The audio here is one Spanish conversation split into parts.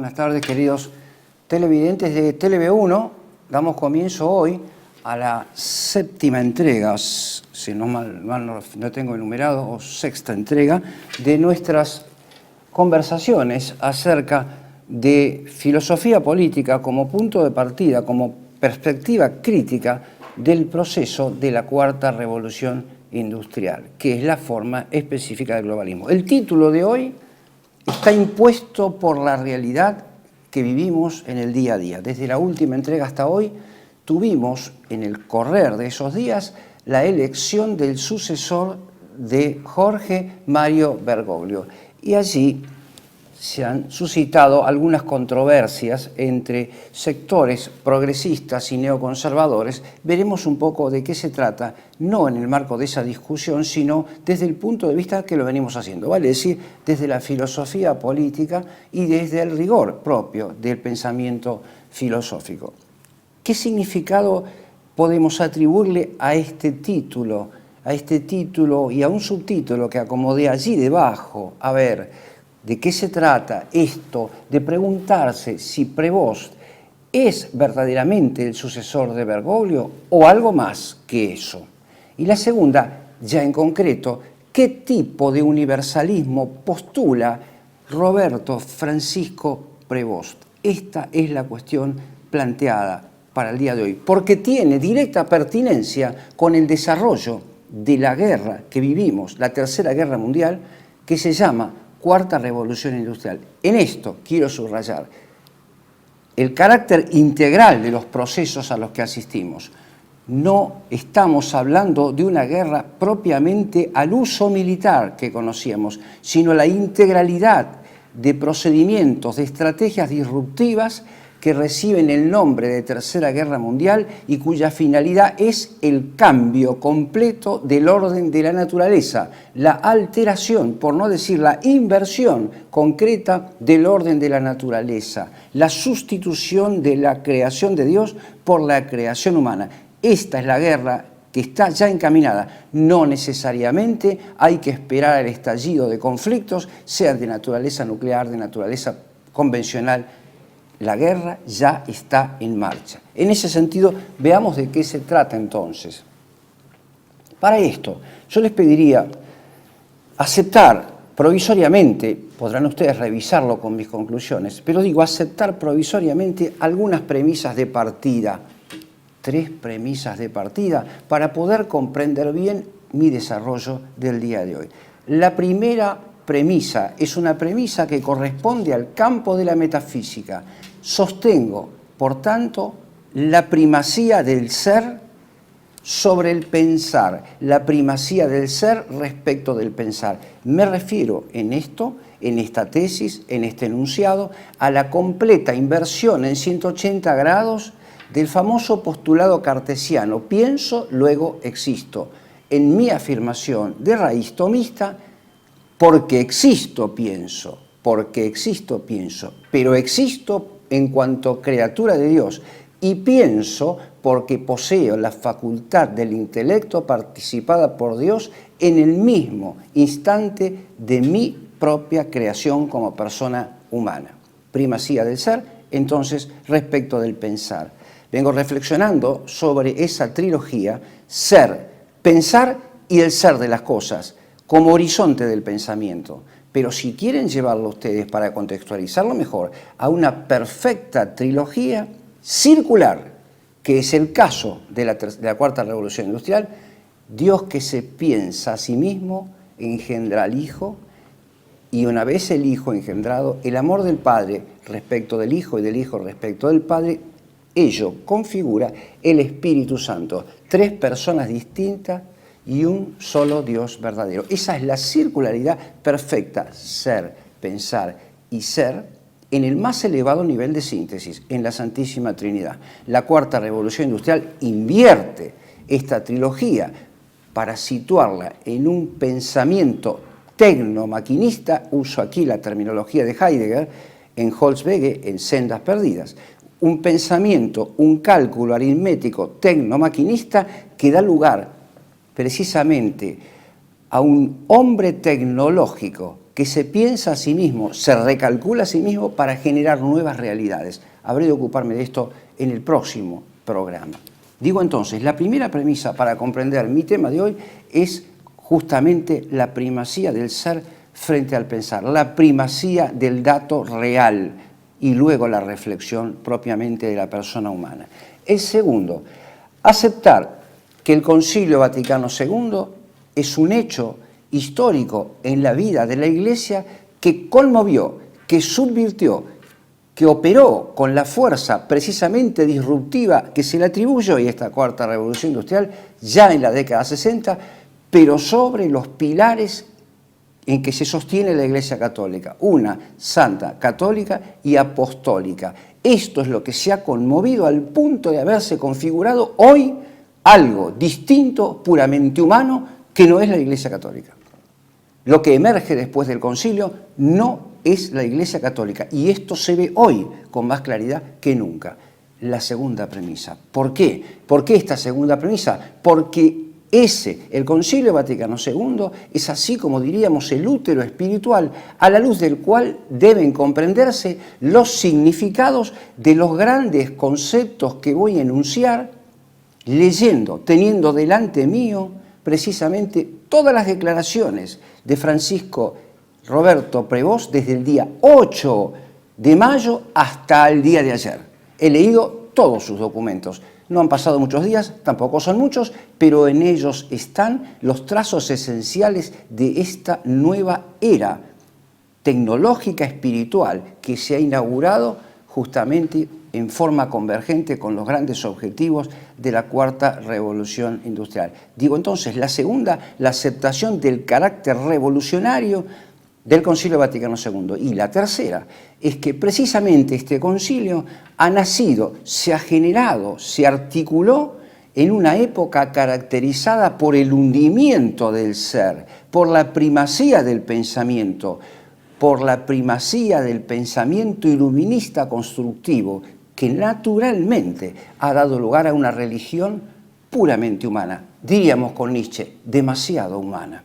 Buenas tardes, queridos televidentes de TV1. Damos comienzo hoy a la séptima entrega, si no tengo enumerado, o sexta entrega, de nuestras conversaciones acerca de filosofía política como punto de partida, como perspectiva crítica del proceso de la cuarta revolución industrial, que es la forma específica del globalismo. El título de hoy está impuesto por la realidad que vivimos en el día a día. Desde la última entrega hasta hoy tuvimos en el correr de esos días la elección del sucesor de Jorge Mario Bergoglio. Y allí se han suscitado algunas controversias entre sectores progresistas y neoconservadores. Veremos un poco de qué se trata, no en el marco de esa discusión, sino desde el punto de vista que lo venimos haciendo, vale decir, desde la filosofía política y desde el rigor propio del pensamiento filosófico. ¿Qué significado podemos atribuirle a este título y a un subtítulo que acomodé allí debajo? A ver, ¿de qué se trata esto de preguntarse si Prevost es verdaderamente el sucesor de Bergoglio o algo más que eso? Y la segunda, ya en concreto, ¿qué tipo de universalismo postula Roberto Francisco Prevost? Esta es la cuestión planteada para el día de hoy, porque tiene directa pertinencia con el desarrollo de la guerra que vivimos, la Tercera Guerra Mundial, que se llama Cuarta Revolución Industrial. En esto quiero subrayar el carácter integral de los procesos a los que asistimos. No estamos hablando de una guerra propiamente al uso militar que conocíamos, sino la integralidad de procedimientos, de estrategias disruptivas que reciben el nombre de Tercera Guerra Mundial y cuya finalidad es el cambio completo del orden de la naturaleza, la alteración, por no decir la inversión concreta del orden de la naturaleza, la sustitución de la creación de Dios por la creación humana. Esta es la guerra que está ya encaminada. No necesariamente hay que esperar al estallido de conflictos, sean de naturaleza nuclear, de naturaleza convencional. La guerra ya está en marcha. En ese sentido, veamos de qué se trata entonces. Para esto, yo les pediría aceptar provisoriamente, podrán ustedes revisarlo con mis conclusiones, pero digo aceptar provisoriamente algunas premisas de partida, 3 premisas de partida, para poder comprender bien mi desarrollo del día de hoy. La primera premisa es una premisa que corresponde al campo de la metafísica. Sostengo, por tanto, la primacía del ser sobre el pensar, la primacía del ser respecto del pensar. Me refiero en esto, en esta tesis, en este enunciado, a la completa inversión en 180 grados del famoso postulado cartesiano, pienso, luego existo. En mi afirmación de raíz tomista, porque existo, pienso, pero existo en cuanto criatura de Dios y pienso porque poseo la facultad del intelecto participada por Dios en el mismo instante de mi propia creación como persona humana. Primacía del ser, entonces, respecto del pensar. Vengo reflexionando sobre esa trilogía, ser, pensar y el ser de las cosas, como horizonte del pensamiento. Pero si quieren llevarlo ustedes para contextualizarlo mejor a una perfecta trilogía circular, que es el caso de la Cuarta Revolución Industrial, Dios que se piensa a sí mismo engendra al Hijo, y una vez el Hijo engendrado, el amor del Padre respecto del Hijo y del Hijo respecto del Padre, ello configura el Espíritu Santo, 3 personas distintas y un solo Dios verdadero. Esa es la circularidad perfecta, ser, pensar y ser, en el más elevado nivel de síntesis, en la Santísima Trinidad. La Cuarta Revolución Industrial invierte esta trilogía para situarla en un pensamiento tecno-maquinista, uso aquí la terminología de Heidegger, en Holzwege, en Sendas Perdidas. Un pensamiento, un cálculo aritmético tecno-maquinista que da lugar precisamente a un hombre tecnológico que se piensa a sí mismo, se recalcula a sí mismo para generar nuevas realidades. Habré de ocuparme de esto en el próximo programa. Digo entonces, la primera premisa para comprender mi tema de hoy es justamente la primacía del ser frente al pensar, la primacía del dato real y luego la reflexión propiamente de la persona humana. El segundo, aceptar que el Concilio Vaticano II es un hecho histórico en la vida de la Iglesia que conmovió, que subvirtió, que operó con la fuerza precisamente disruptiva que se le atribuye hoy a esta cuarta revolución industrial, ya en la década 60, pero sobre los pilares en que se sostiene la Iglesia Católica, una santa, católica y apostólica. Esto es lo que se ha conmovido al punto de haberse configurado hoy algo distinto, puramente humano, que no es la Iglesia Católica. Lo que emerge después del concilio no es la Iglesia Católica, y esto se ve hoy con más claridad que nunca. La segunda premisa. ¿Por qué? ¿Por qué esta segunda premisa? Porque el Concilio Vaticano II, es así como diríamos el útero espiritual, a la luz del cual deben comprenderse los significados de los grandes conceptos que voy a enunciar, leyendo, teniendo delante mío, precisamente todas las declaraciones de Francisco Roberto Prevost desde el día 8 de mayo hasta el día de ayer. He leído todos sus documentos. No han pasado muchos días, tampoco son muchos, pero en ellos están los trazos esenciales de esta nueva era tecnológica espiritual que se ha inaugurado justamente en forma convergente con los grandes objetivos de la cuarta revolución industrial. Digo entonces, la segunda, la aceptación del carácter revolucionario del Concilio Vaticano II. Y la tercera es que precisamente este concilio ha nacido, se ha generado, se articuló en una época caracterizada por el hundimiento del ser, por la primacía del pensamiento, iluminista constructivo, que naturalmente ha dado lugar a una religión puramente humana, diríamos con Nietzsche, demasiado humana.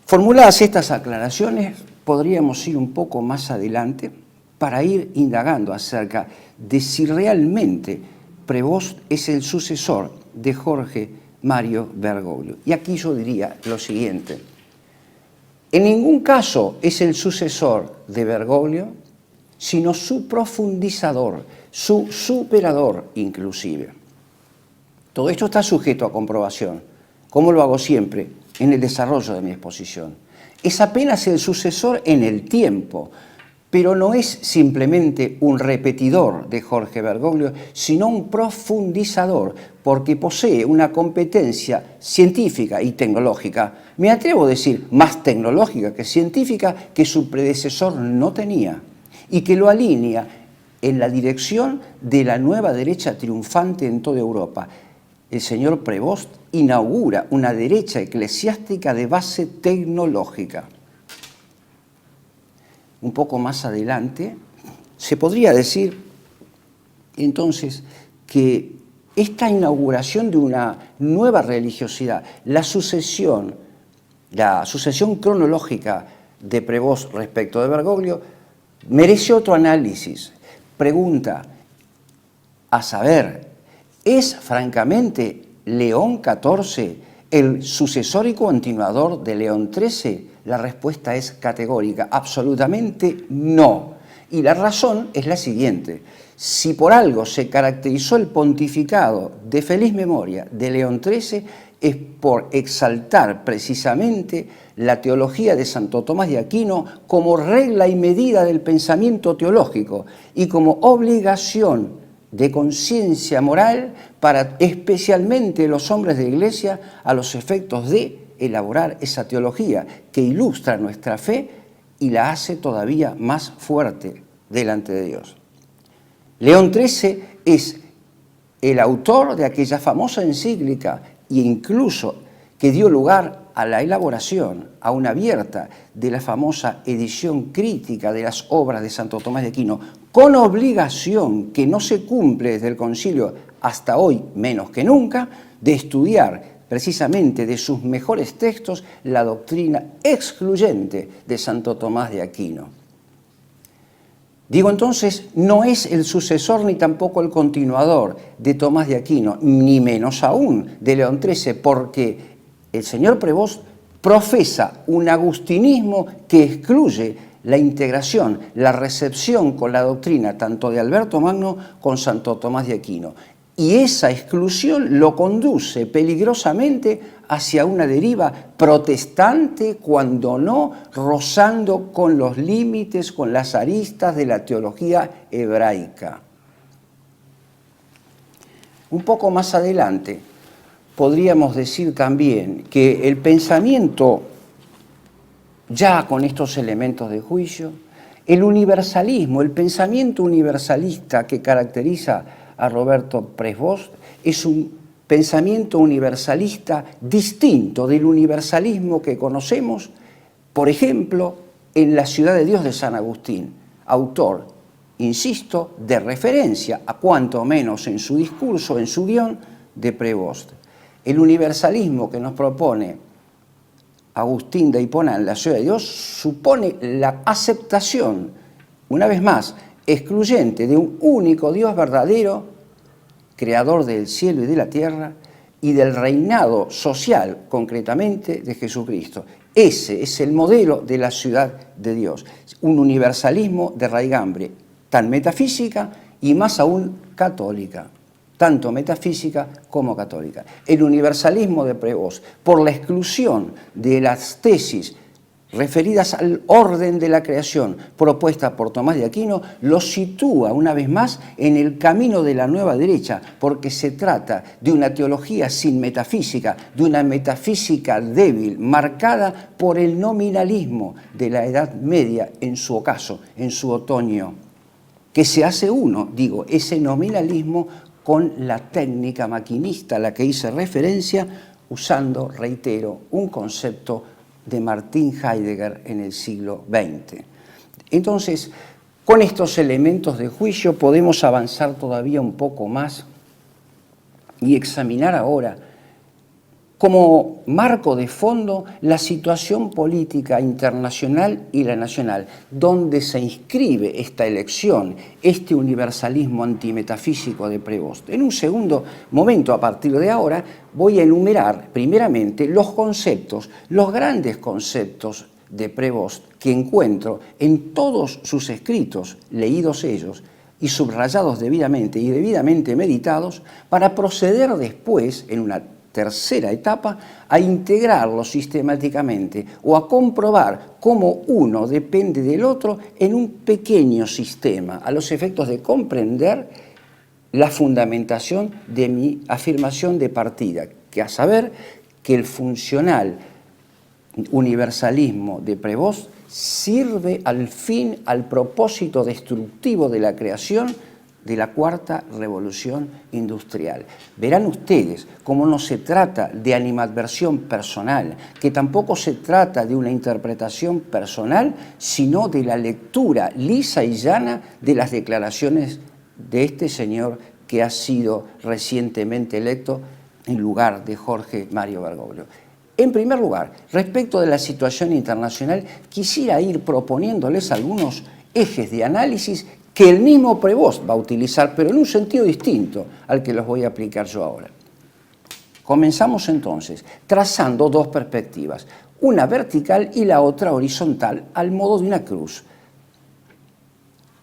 Formuladas estas aclaraciones, podríamos ir un poco más adelante para ir indagando acerca de si realmente Prevost es el sucesor de Jorge Mario Bergoglio. Y aquí yo diría lo siguiente: en ningún caso es el sucesor de Bergoglio, sino su profundizador, su superador inclusive. Todo esto está sujeto a comprobación, como lo hago siempre en el desarrollo de mi exposición. Es apenas el sucesor en el tiempo, pero no es simplemente un repetidor de Jorge Bergoglio, sino un profundizador, porque posee una competencia científica y tecnológica, me atrevo a decir más tecnológica que científica, que su predecesor no tenía, y que lo alinea en la dirección de la nueva derecha triunfante en toda Europa. El señor Prevost inaugura una derecha eclesiástica de base tecnológica. Un poco más adelante, se podría decir entonces que esta inauguración de una nueva religiosidad, la sucesión cronológica de Prevost respecto de Bergoglio, merece otro análisis. Pregunta, a saber, ¿es francamente León XIV el sucesor y continuador de León XIII? La respuesta es categórica, absolutamente no. Y la razón es la siguiente: si por algo se caracterizó el pontificado de feliz memoria de León XIII, es por exaltar precisamente la teología de Santo Tomás de Aquino como regla y medida del pensamiento teológico y como obligación de conciencia moral para especialmente los hombres de Iglesia, a los efectos de elaborar esa teología que ilustra nuestra fe y la hace todavía más fuerte delante de Dios. León XIII es el autor de aquella famosa encíclica e incluso que dio lugar a la elaboración, aún abierta, de la famosa edición crítica de las obras de Santo Tomás de Aquino, con obligación que no se cumple desde el concilio hasta hoy menos que nunca, de estudiar precisamente de sus mejores textos la doctrina excluyente de Santo Tomás de Aquino. Digo entonces, no es el sucesor ni tampoco el continuador de Tomás de Aquino, ni menos aún de León XIII, porque el señor Prevost profesa un agustinismo que excluye la integración, la recepción con la doctrina tanto de Alberto Magno con Santo Tomás de Aquino. Y esa exclusión lo conduce peligrosamente hacia una deriva protestante, cuando no rozando con los límites, con las aristas de la teología hebraica. Un poco más adelante podríamos decir también que el pensamiento, ya con estos elementos de juicio, el universalismo, el pensamiento universalista que caracteriza a Roberto Prevost es un pensamiento universalista distinto del universalismo que conocemos, por ejemplo, en La Ciudad de Dios de San Agustín, autor, insisto, de referencia, a cuanto menos en su discurso, en su guión, de Prevost. El universalismo que nos propone Agustín de Hipona en La Ciudad de Dios supone la aceptación, una vez más, excluyente de un único Dios verdadero, creador del cielo y de la tierra, y del reinado social, concretamente, de Jesucristo. Ese es el modelo de la ciudad de Dios, un universalismo de raigambre, tan metafísica y más aún católica, tanto metafísica como católica. El universalismo de Prevost, por la exclusión de las tesis referidas al orden de la creación propuesta por Tomás de Aquino, lo sitúa una vez más en el camino de la nueva derecha, porque se trata de una teología sin metafísica, de una metafísica débil, marcada por el nominalismo de la Edad Media en su ocaso, en su otoño, que se hace uno, digo, ese nominalismo con la técnica maquinista a la que hice referencia, usando, reitero, un concepto de Martin Heidegger en el siglo XX. Entonces, con estos elementos de juicio podemos avanzar todavía un poco más y examinar ahora como marco de fondo la situación política internacional y la nacional, donde se inscribe esta elección, este universalismo antimetafísico de Prevost. En un segundo momento, a partir de ahora, voy a enumerar primeramente los conceptos, los grandes conceptos de Prevost que encuentro en todos sus escritos, leídos ellos, y subrayados debidamente y debidamente meditados, para proceder después, en una tercera etapa, a integrarlos sistemáticamente o a comprobar cómo uno depende del otro en un pequeño sistema, a los efectos de comprender la fundamentación de mi afirmación de partida, que a saber que el funcional universalismo de Prevost sirve al fin, al propósito destructivo de la creación de la cuarta revolución industrial. Verán ustedes cómo no se trata de animadversión personal, que tampoco se trata de una interpretación personal, sino de la lectura lisa y llana de las declaraciones de este señor que ha sido recientemente electo en lugar de Jorge Mario Bergoglio. En primer lugar, respecto de la situación internacional, quisiera ir proponiéndoles algunos ejes de análisis que el mismo Prevost va a utilizar, pero en un sentido distinto al que los voy a aplicar yo ahora. Comenzamos entonces trazando dos perspectivas, una vertical y la otra horizontal, al modo de una cruz.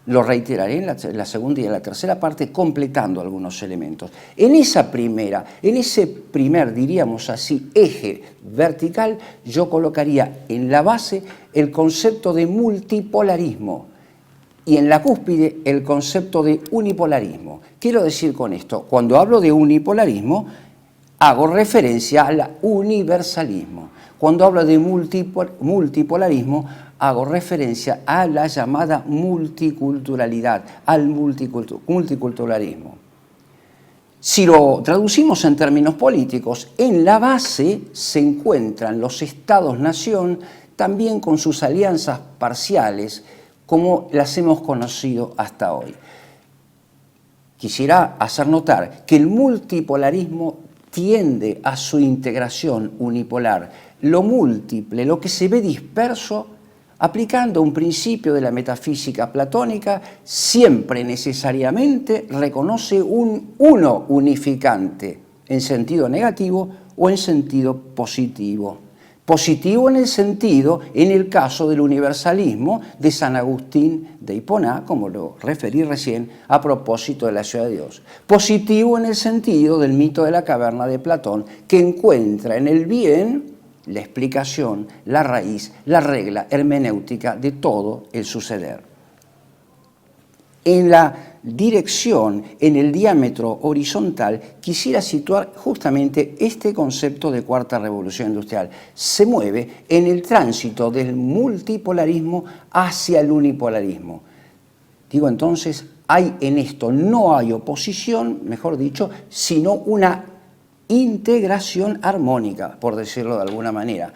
Lo reiteraré en la segunda y en la tercera parte, completando algunos elementos. En ese primer, diríamos así, eje vertical, yo colocaría en la base el concepto de multipolarismo, y en la cúspide el concepto de unipolarismo. Quiero decir con esto, cuando hablo de unipolarismo, hago referencia al universalismo. Cuando hablo de multipolarismo, hago referencia a la llamada multiculturalidad, al multiculturalismo. Si lo traducimos en términos políticos, en la base se encuentran los estados-nación, también con sus alianzas parciales, como las hemos conocido hasta hoy. Quisiera hacer notar que el multipolarismo tiende a su integración unipolar. Lo múltiple, lo que se ve disperso, aplicando un principio de la metafísica platónica, siempre necesariamente reconoce un uno unificante, en sentido negativo o en sentido positivo. Positivo en el sentido, en el caso del universalismo de San Agustín de Hiponá, como lo referí recién a propósito de la ciudad de Dios. Positivo en el sentido del mito de la caverna de Platón, que encuentra en el bien la explicación, la raíz, la regla hermenéutica de todo el suceder. En la dirección, en el diámetro horizontal, quisiera situar justamente este concepto de cuarta revolución industrial. Se mueve en el tránsito del multipolarismo hacia el unipolarismo. Digo entonces, hay en esto, no hay oposición, mejor dicho, sino una integración armónica, por decirlo de alguna manera,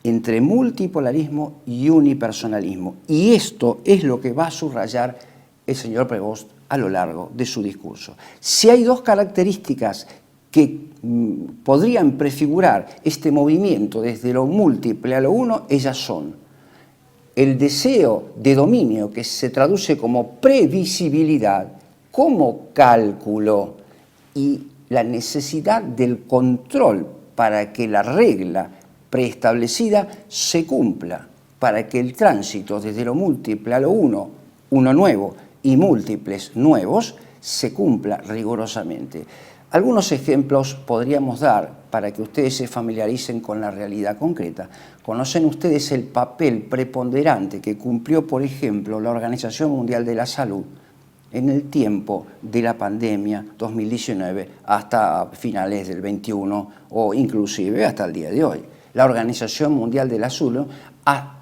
entre multipolarismo y unipersonalismo. Y esto es lo que va a subrayar el señor Prevost a lo largo de su discurso. Si hay dos características que podrían prefigurar este movimiento desde lo múltiple a lo uno, ellas son el deseo de dominio, que se traduce como previsibilidad, como cálculo, y la necesidad del control para que la regla preestablecida se cumpla, para que el tránsito desde lo múltiple a lo uno nuevo, y múltiples nuevos, se cumpla rigurosamente. Algunos ejemplos podríamos dar para que ustedes se familiaricen con la realidad concreta. ¿Conocen ustedes el papel preponderante que cumplió, por ejemplo, la Organización Mundial de la Salud en el tiempo de la pandemia 2019 hasta finales del 21 o inclusive hasta el día de hoy? La Organización Mundial de la Salud ha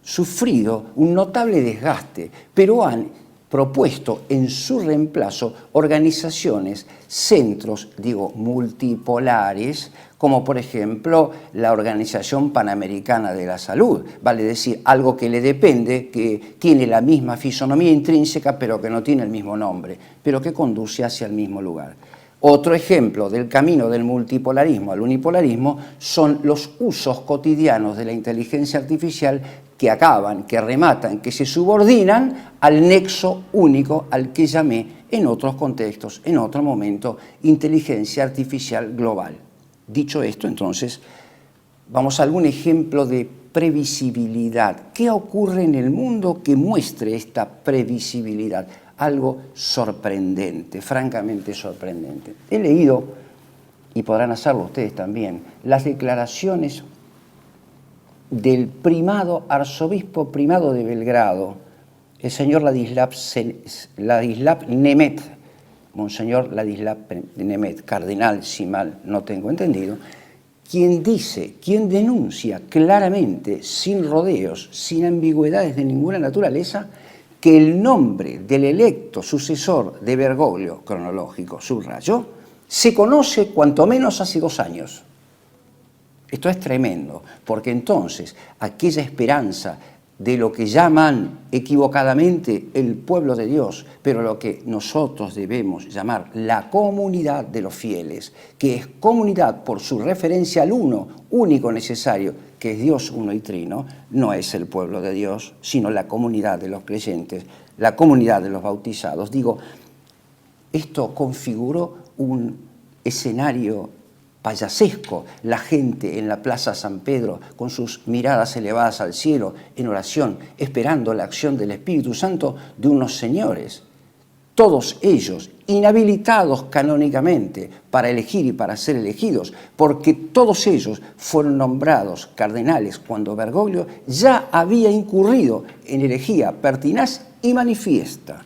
sufrido un notable desgaste, pero han propuesto en su reemplazo organizaciones, centros, digo, multipolares, como por ejemplo la Organización Panamericana de la Salud, vale decir, algo que le depende, que tiene la misma fisonomía intrínseca, pero que no tiene el mismo nombre, pero que conduce hacia el mismo lugar. Otro ejemplo del camino del multipolarismo al unipolarismo son los usos cotidianos de la inteligencia artificial que acaban, que rematan, que se subordinan al nexo único al que llamé en otros contextos, en otro momento, inteligencia artificial global. Dicho esto, entonces, vamos a algún ejemplo de previsibilidad. ¿Qué ocurre en el mundo que muestre esta previsibilidad? Algo sorprendente, francamente sorprendente. He leído, y podrán hacerlo ustedes también, las declaraciones del arzobispo primado de Belgrado, el señor Ladislav Nemet, monseñor Ladislav Nemet, cardenal, si mal no tengo entendido, quien denuncia claramente, sin rodeos, sin ambigüedades de ninguna naturaleza, que el nombre del electo sucesor de Bergoglio, cronológico, subrayo, se conoce cuanto menos hace 2 años. Esto es tremendo, porque entonces aquella esperanza de lo que llaman equivocadamente el pueblo de Dios, pero lo que nosotros debemos llamar la comunidad de los fieles, que es comunidad por su referencia al uno, único necesario, que es Dios uno y trino, no es el pueblo de Dios, sino la comunidad de los creyentes, la comunidad de los bautizados. Digo, esto configuró un escenario payasesco, la gente en la Plaza San Pedro con sus miradas elevadas al cielo en oración, esperando la acción del Espíritu Santo de unos señores, todos ellos inhabilitados canónicamente para elegir y para ser elegidos, porque todos ellos fueron nombrados cardenales cuando Bergoglio ya había incurrido en herejía pertinaz y manifiesta.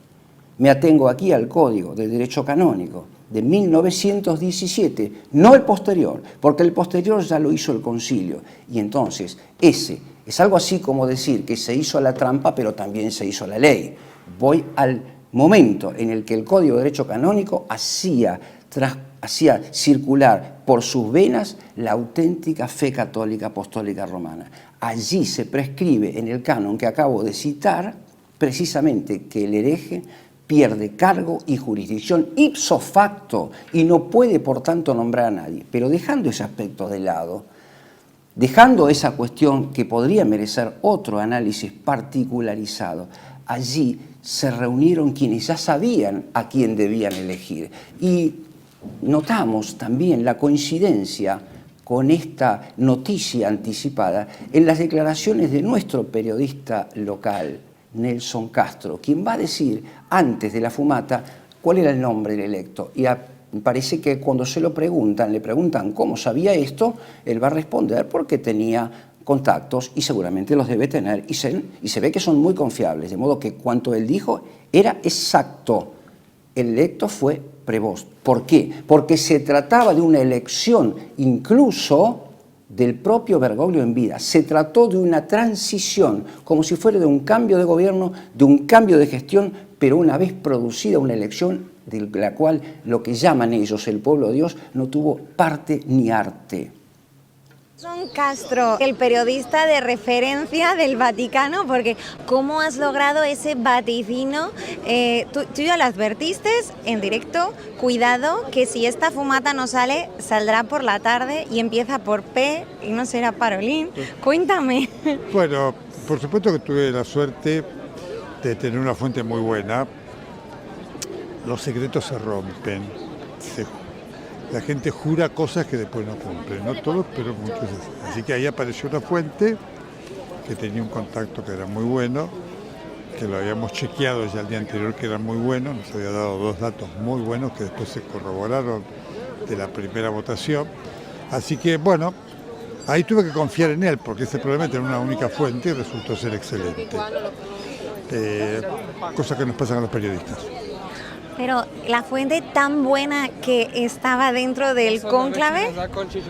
Me atengo aquí al Código de Derecho Canónico de 1917, no el posterior, porque el posterior ya lo hizo el concilio. Y entonces, ese es algo así como decir que se hizo la trampa, pero también se hizo la ley. Voy al momento en el que el Código de Derecho Canónico hacía circular por sus venas la auténtica fe católica apostólica romana. Allí se prescribe en el canon que acabo de citar, precisamente que el hereje pierde cargo y jurisdicción ipso facto y no puede, por tanto, nombrar a nadie. Pero dejando ese aspecto de lado, dejando esa cuestión que podría merecer otro análisis particularizado, allí se reunieron quienes ya sabían a quién debían elegir. Y notamos también la coincidencia con esta noticia anticipada en las declaraciones de nuestro periodista local, Nelson Castro, quien va a decir antes de la fumata cuál era el nombre del electo. Y parece que cuando se lo preguntan, le preguntan cómo sabía esto, él va a responder porque tenía contactos y seguramente los debe tener y se ve que son muy confiables, de modo que cuanto él dijo era exacto. El electo fue Prevost. ¿Por qué? Porque se trataba de una elección incluso del propio Bergoglio en vida. Se trató de una transición, como si fuera de un cambio de gobierno, de un cambio de gestión, pero una vez producida una elección de la cual lo que llaman ellos el pueblo de Dios no tuvo parte ni arte. Nelson Castro, el periodista de referencia del Vaticano, porque ¿cómo has logrado ese vaticino? Tú ya lo advertiste en directo, cuidado que si esta fumata no sale, saldrá por la tarde y empieza por P y no será Parolín. Cuéntame. Bueno, por supuesto que tuve la suerte de tener una fuente muy buena. Los secretos se rompen, la gente jura cosas que después no cumplen, no todos, pero muchos. Así que ahí apareció una fuente que tenía un contacto que era muy bueno, que lo habíamos chequeado ya el día anterior que era muy bueno, nos había dado 2 datos muy buenos que después se corroboraron de la primera votación. Así que bueno, ahí tuve que confiar en él, porque ese problema era una única fuente y resultó ser excelente. Cosa que nos pasa a los periodistas. Pero la fuente tan buena que estaba dentro del cónclave.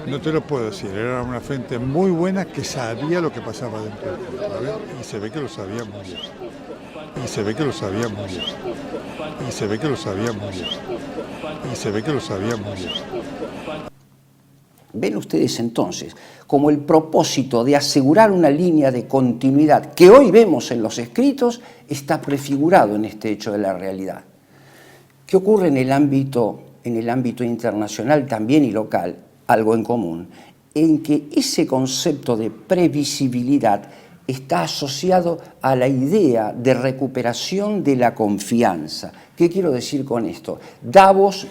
No te lo puedo decir, era una fuente muy buena que sabía lo que pasaba dentro del cónclave y se ve que lo sabía muy bien. Y se ve que lo sabía muy bien. Y se ve que lo sabía muy bien. Y se ve que lo sabía muy bien. Ven ustedes entonces como el propósito de asegurar una línea de continuidad que hoy vemos en los escritos está prefigurado en este hecho de la realidad. ¿Qué ocurre en el ámbito internacional también y local? Algo en común, en que ese concepto de previsibilidad está asociado a la idea de recuperación de la confianza. ¿Qué quiero decir con esto? Davos,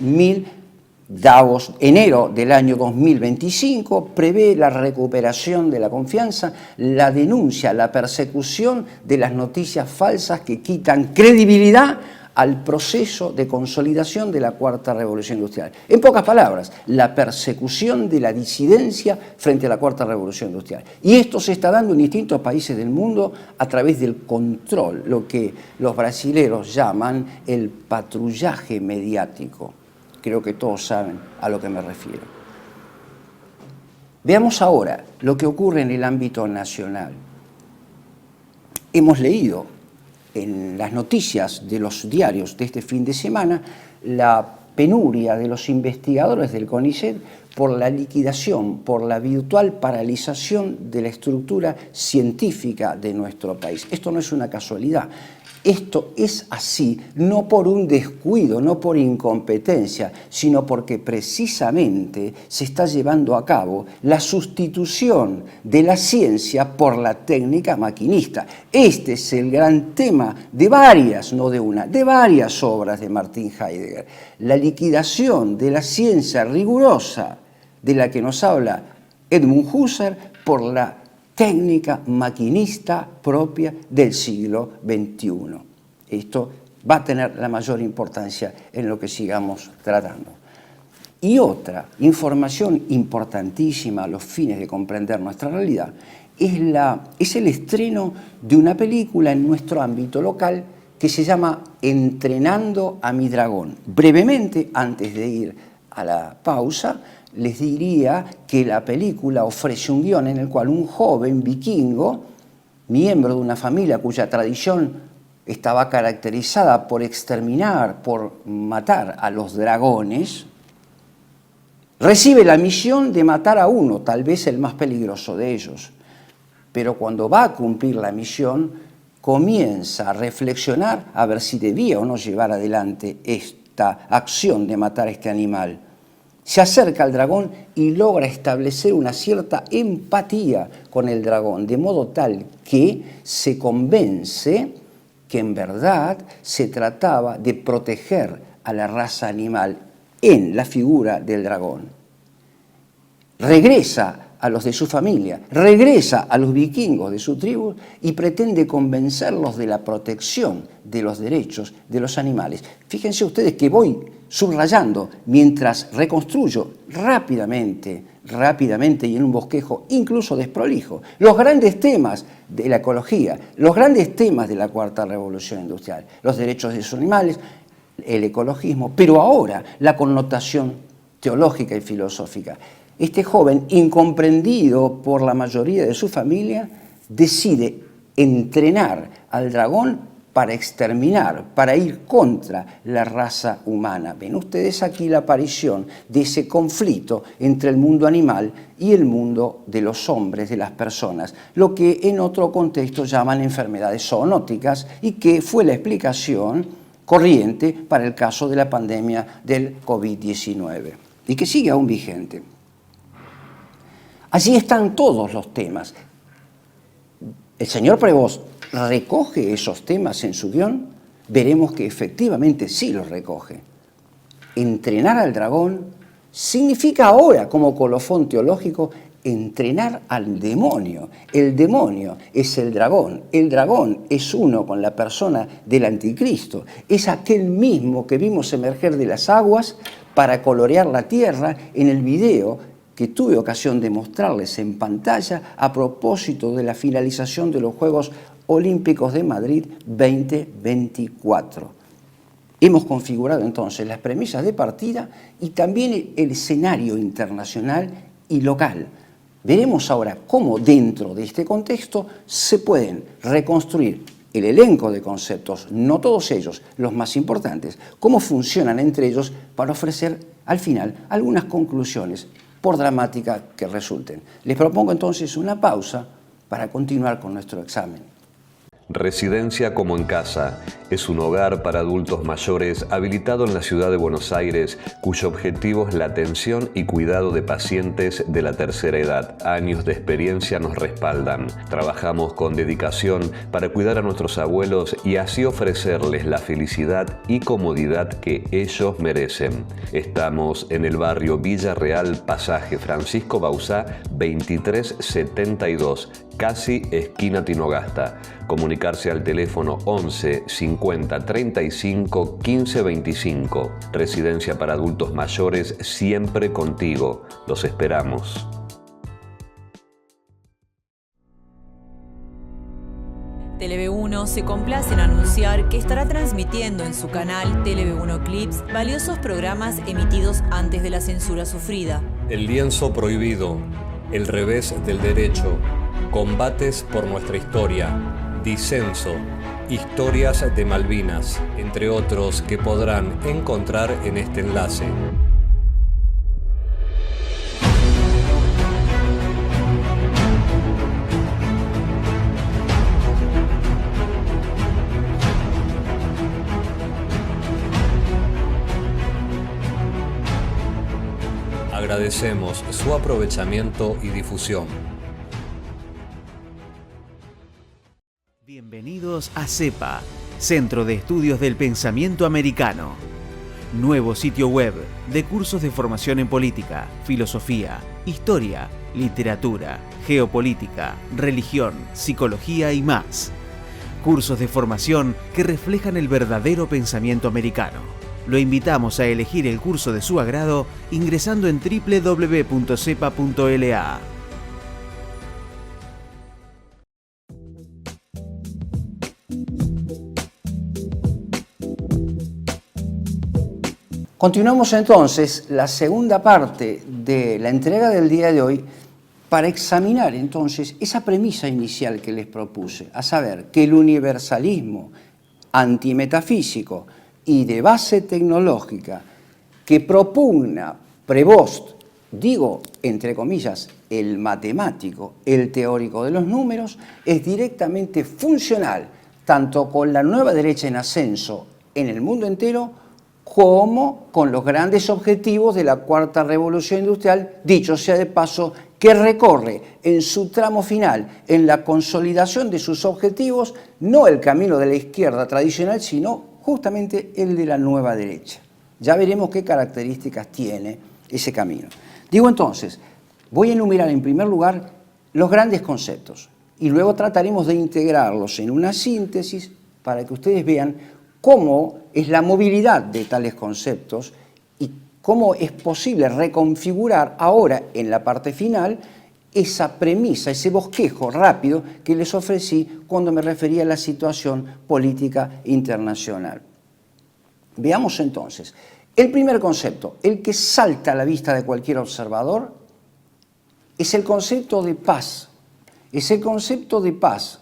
enero del año 2025, prevé la recuperación de la confianza, la denuncia, la persecución de las noticias falsas que quitan credibilidad al proceso de consolidación de la Cuarta Revolución Industrial. En pocas palabras, la persecución de la disidencia frente a la Cuarta Revolución Industrial. Y esto se está dando en distintos países del mundo a través del control, lo que los brasileros llaman el patrullaje mediático. Creo que todos saben a lo que me refiero. Veamos ahora lo que ocurre en el ámbito nacional. Hemos leído en las noticias de los diarios de este fin de semana la penuria de los investigadores del CONICET por la liquidación, por la virtual paralización de la estructura científica de nuestro país. Esto no es una casualidad. Esto es así, no por un descuido, no por incompetencia, sino porque precisamente se está llevando a cabo la sustitución de la ciencia por la técnica maquinista. Este es el gran tema de varias, no de una, de varias obras de Martin Heidegger. La liquidación de la ciencia rigurosa de la que nos habla Edmund Husserl por la técnica maquinista propia del siglo XXI. Esto va a tener la mayor importancia en lo que sigamos tratando. Y otra información importantísima a los fines de comprender nuestra realidad es el estreno de una película en nuestro ámbito local que se llama Entrenando a mi dragón. Brevemente, antes de ir a la pausa, les diría que la película ofrece un guión en el cual un joven vikingo, miembro de una familia cuya tradición estaba caracterizada por exterminar, por matar a los dragones, recibe la misión de matar a uno, tal vez el más peligroso de ellos. Pero cuando va a cumplir la misión, comienza a reflexionar a ver si debía o no llevar adelante esta acción de matar a este animal. Se acerca al dragón y logra establecer una cierta empatía con el dragón, de modo tal que se convence que en verdad se trataba de proteger a la raza animal en la figura del dragón. Regresa a los de su familia, regresa a los vikingos de su tribu y pretende convencerlos de la protección de los derechos de los animales. Fíjense ustedes que voy subrayando mientras reconstruyo rápidamente y en un bosquejo incluso desprolijo los grandes temas de la ecología, los grandes temas de la cuarta revolución industrial, los derechos de los animales, el ecologismo, pero ahora la connotación teológica y filosófica. Este joven, incomprendido por la mayoría de su familia, decide entrenar al dragón para exterminar, para ir contra la raza humana. Ven ustedes aquí la aparición de ese conflicto entre el mundo animal y el mundo de los hombres, de las personas, lo que en otro contexto llaman enfermedades zoonóticas y que fue la explicación corriente para el caso de la pandemia del COVID-19 y que sigue aún vigente. Allí están todos los temas. El señor Prevost recoge esos temas en su guión, veremos que efectivamente sí los recoge. Entrenar al dragón significa ahora, como colofón teológico, entrenar al demonio. El demonio es el dragón es uno con la persona del anticristo, es aquel mismo que vimos emerger de las aguas para colorear la tierra en el video que tuve ocasión de mostrarles en pantalla a propósito de la finalización de los Juegos Olímpicos de Madrid 2024. Hemos configurado entonces las premisas de partida y también el escenario internacional y local. Veremos ahora cómo dentro de este contexto se pueden reconstruir el elenco de conceptos, no todos ellos, los más importantes, cómo funcionan entre ellos para ofrecer al final algunas conclusiones por dramática que resulten. Les propongo entonces una pausa para continuar con nuestro examen. Residencia como en casa es un hogar para adultos mayores habilitado en la ciudad de Buenos Aires, cuyo objetivo es la atención y cuidado de pacientes de la tercera edad. Años de experiencia nos respaldan. Trabajamos con dedicación para cuidar a nuestros abuelos y así ofrecerles la felicidad y comodidad que ellos merecen. Estamos en el barrio Villa Real, Pasaje Francisco Bauzá, 2372, casi esquina Tinogasta. Comunicarse al teléfono 11 50 35 15 25. Residencia para adultos mayores, siempre contigo. Los esperamos. Tele-V1 se complace en anunciar que estará transmitiendo en su canal Tele-V1 Clips valiosos programas emitidos antes de la censura sufrida. El lienzo prohibido, el revés del derecho, combates por nuestra historia, disenso, historias de Malvinas, entre otros que podrán encontrar en este enlace. Agradecemos su aprovechamiento y difusión. Bienvenidos a CEPA, Centro de Estudios del Pensamiento Americano. Nuevo sitio web de cursos de formación en política, filosofía, historia, literatura, geopolítica, religión, psicología y más. Cursos de formación que reflejan el verdadero pensamiento americano. Lo invitamos a elegir el curso de su agrado ingresando en www.cepa.la. Continuamos entonces la segunda parte de la entrega del día de hoy para examinar entonces esa premisa inicial que les propuse, a saber que el universalismo antimetafísico y de base tecnológica que propugna Prevost, digo entre comillas, el matemático, el teórico de los números, es directamente funcional tanto con la nueva derecha en ascenso en el mundo entero, como con los grandes objetivos de la Cuarta Revolución Industrial, dicho sea de paso, que recorre en su tramo final, en la consolidación de sus objetivos, no el camino de la izquierda tradicional, sino justamente el de la nueva derecha. Ya veremos qué características tiene ese camino. Digo entonces, voy a enumerar en primer lugar los grandes conceptos y luego trataremos de integrarlos en una síntesis para que ustedes vean cómo es la movilidad de tales conceptos y cómo es posible reconfigurar ahora en la parte final esa premisa, ese bosquejo rápido que les ofrecí cuando me refería a la situación política internacional. Veamos entonces, el primer concepto, el que salta a la vista de cualquier observador, es el concepto de paz. Es el concepto de paz,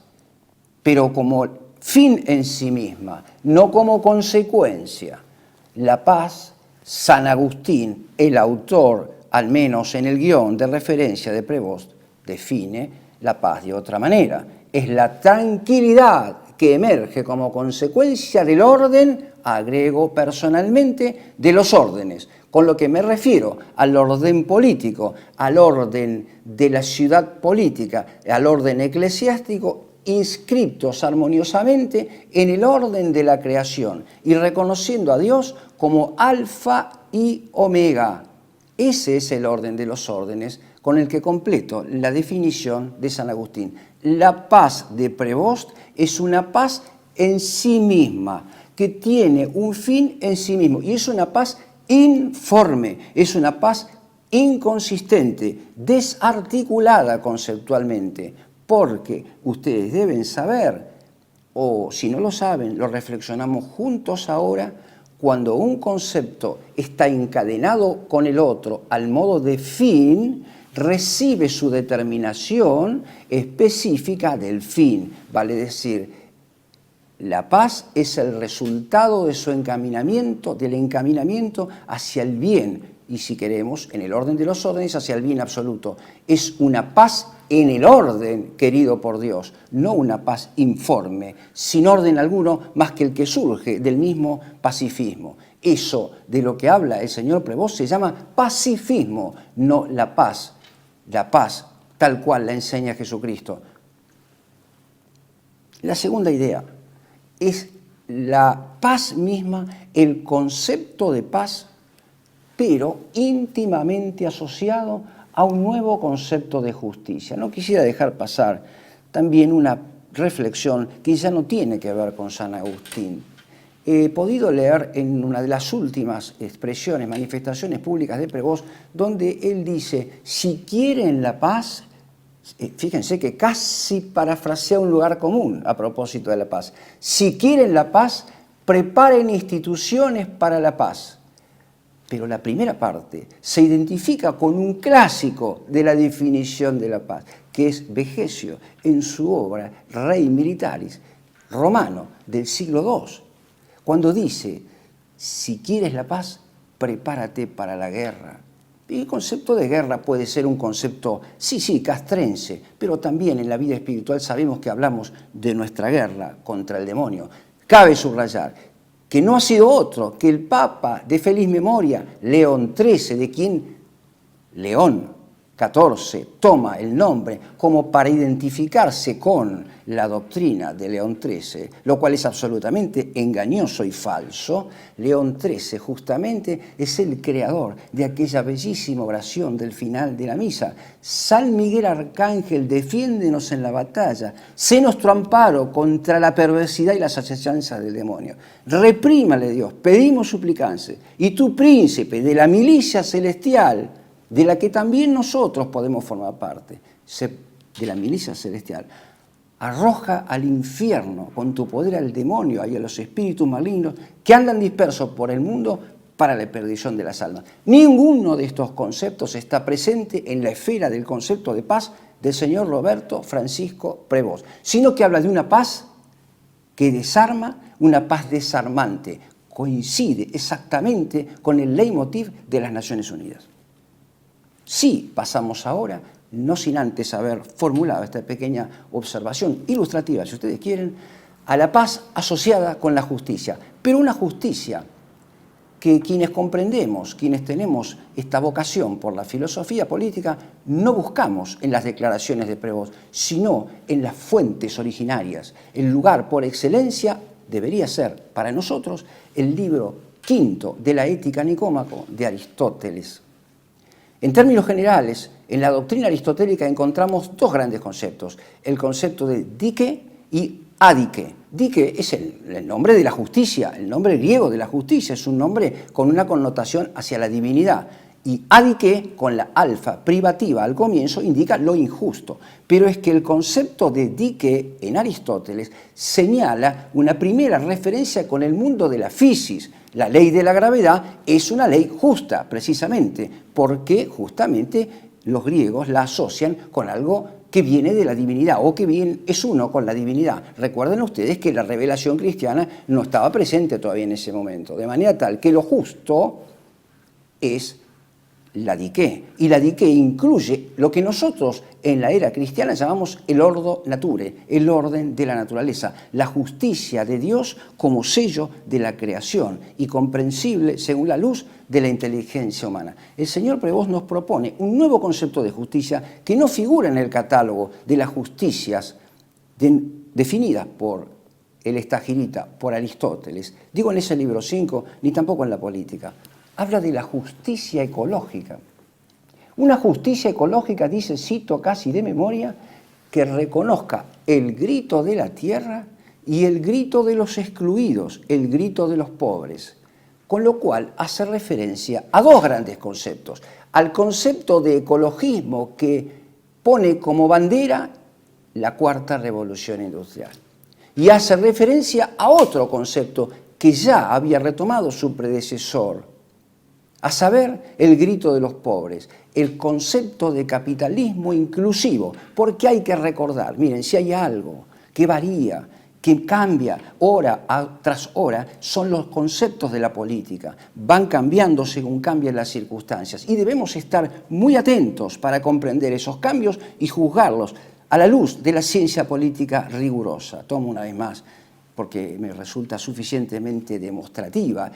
pero como fin en sí misma, no como consecuencia. La paz, San Agustín, el autor, al menos en el guión de referencia de Prevost, define la paz de otra manera. Es la tranquilidad que emerge como consecuencia del orden, agrego personalmente, de los órdenes, con lo que me refiero al orden político, al orden de la ciudad política, al orden eclesiástico, inscriptos armoniosamente en el orden de la creación y reconociendo a Dios como alfa y omega. Ese es el orden de los órdenes con el que completo la definición de San Agustín. La paz de Prevost es una paz en sí misma, que tiene un fin en sí mismo, y es una paz informe, es una paz inconsistente, desarticulada conceptualmente, porque ustedes deben saber, o si no lo saben, lo reflexionamos juntos ahora, cuando un concepto está encadenado con el otro al modo de fin, recibe su determinación específica del fin, vale decir, la paz es el resultado de su encaminamiento, del encaminamiento hacia el bien, y si queremos, en el orden de los órdenes, hacia el bien absoluto. Es una paz en el orden querido por Dios, no una paz informe, sin orden alguno más que el que surge del mismo pacifismo. Eso de lo que habla el señor Prevost se llama pacifismo, no la paz tal cual la enseña Jesucristo. La segunda idea es la paz misma, el concepto de paz, pero íntimamente asociado a un nuevo concepto de justicia. No quisiera dejar pasar también una reflexión que ya no tiene que ver con San Agustín. He podido leer en una de las últimas expresiones, manifestaciones públicas de Prevost, donde él dice, si quieren la paz, fíjense que casi parafrasea un lugar común a propósito de la paz. Si quieren la paz, preparen instituciones para la paz. Pero la primera parte se identifica con un clásico de la definición de la paz, que es Vegesio, en su obra Rei Militaris, romano, del siglo II, cuando dice, si quieres la paz, prepárate para la guerra. Y el concepto de guerra puede ser un concepto, sí, castrense, pero también en la vida espiritual sabemos que hablamos de nuestra guerra contra el demonio. Cabe subrayar que no ha sido otro que el Papa de feliz memoria, León XIII, de quien León XIV toma el nombre como para identificarse con la doctrina de León XIII, lo cual es absolutamente engañoso y falso. León XIII justamente es el creador de aquella bellísima oración del final de la misa. San Miguel Arcángel, defiéndenos en la batalla, sé nuestro amparo contra la perversidad y las asechanzas del demonio. Reprímale Dios, pedimos suplicancia, y tú, príncipe de la milicia celestial, de la que también nosotros podemos formar parte, de la milicia celestial, arroja al infierno con tu poder al demonio y a los espíritus malignos que andan dispersos por el mundo para la perdición de las almas. Ninguno de estos conceptos está presente en la esfera del concepto de paz del señor Roberto Francisco Prevost, sino que habla de una paz que desarma, una paz desarmante. Coincide exactamente con el leitmotiv de las Naciones Unidas. Sí, pasamos ahora, no sin antes haber formulado esta pequeña observación ilustrativa, si ustedes quieren, a la paz asociada con la justicia, pero una justicia que quienes comprendemos, quienes tenemos esta vocación por la filosofía política, no buscamos en las declaraciones de Prevost, sino en las fuentes originarias. El lugar por excelencia debería ser, para nosotros, el libro quinto de la Ética Nicómaco de Aristóteles. En términos generales, en la doctrina aristotélica encontramos dos grandes conceptos, el concepto de dike y adike. Dike es el nombre de la justicia, el nombre griego de la justicia, es un nombre con una connotación hacia la divinidad. Y adike, con la alfa privativa al comienzo, indica lo injusto. Pero es que el concepto de dike en Aristóteles señala una primera referencia con el mundo de la fisis. La ley de la gravedad es una ley justa, precisamente, porque justamente los griegos la asocian con algo que viene de la divinidad o que bien es uno con la divinidad. Recuerden ustedes que la revelación cristiana no estaba presente todavía en ese momento, de manera tal que lo justo es la dike, y la dike incluye lo que nosotros en la era cristiana llamamos el ordo nature, el orden de la naturaleza, la justicia de Dios como sello de la creación y comprensible según la luz de la inteligencia humana. El señor Prevost nos propone un nuevo concepto de justicia que no figura en el catálogo de las justicias definidas por el Estagirita, por Aristóteles, digo en ese libro 5, ni tampoco en la política. Habla de la justicia ecológica. Una justicia ecológica, dice, cito casi de memoria, que reconozca el grito de la tierra y el grito de los excluidos, el grito de los pobres. Con lo cual hace referencia a dos grandes conceptos. Al concepto de ecologismo que pone como bandera la cuarta revolución industrial. Y hace referencia a otro concepto que ya había retomado su predecesor, a saber, el grito de los pobres, el concepto de capitalismo inclusivo, porque hay que recordar, miren, si hay algo que varía, que cambia hora tras hora, son los conceptos de la política. Van cambiando según cambian las circunstancias y debemos estar muy atentos para comprender esos cambios y juzgarlos a la luz de la ciencia política rigurosa. Tomo una vez más, porque me resulta suficientemente demostrativa,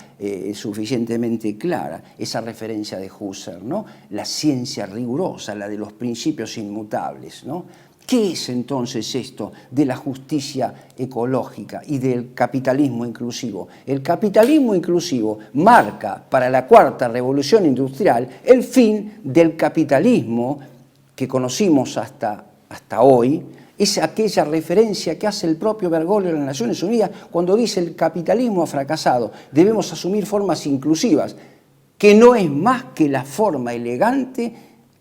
suficientemente clara, esa referencia de Husserl, ¿no? La ciencia rigurosa, la de los principios inmutables, ¿no? ¿Qué es entonces esto de la justicia ecológica y del capitalismo inclusivo? El capitalismo inclusivo marca para la cuarta revolución industrial el fin del capitalismo que conocimos hasta hoy. Es aquella referencia que hace el propio Bergoglio de las Naciones Unidas cuando dice el capitalismo ha fracasado, debemos asumir formas inclusivas, que no es más que la forma elegante,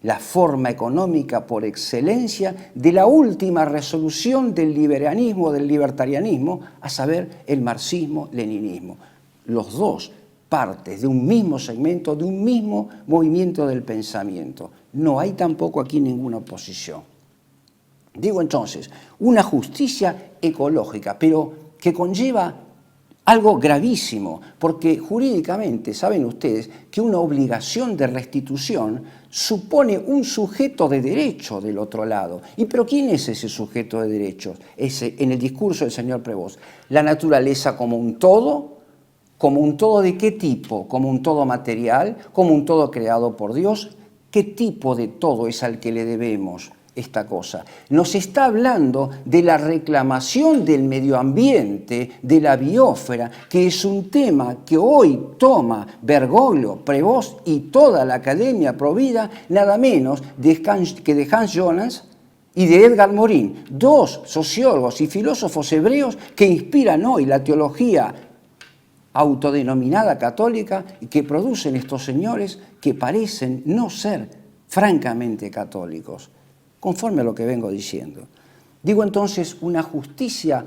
la forma económica por excelencia de la última resolución del liberalismo, del libertarianismo, a saber, el marxismo-leninismo. Los dos partes de un mismo segmento, de un mismo movimiento del pensamiento. No hay tampoco aquí ninguna oposición. Digo entonces, una justicia ecológica, pero que conlleva algo gravísimo, porque jurídicamente saben ustedes que una obligación de restitución supone un sujeto de derecho del otro lado. ¿Pero quién es ese sujeto de derechos? En el discurso del señor Prevost, la naturaleza como un todo ¿de qué tipo? ¿Como un todo material? ¿Como un todo creado por Dios? ¿Qué tipo de todo es al que le debemos esta cosa? Nos está hablando de la reclamación del medio ambiente, de la biosfera, que es un tema que hoy toma Bergoglio, Prevost y toda la Academia Provida, nada menos que de Hans Jonas y de Edgar Morin, dos sociólogos y filósofos hebreos que inspiran hoy la teología autodenominada católica y que producen estos señores que parecen no ser francamente católicos, conforme a lo que vengo diciendo. Digo entonces una justicia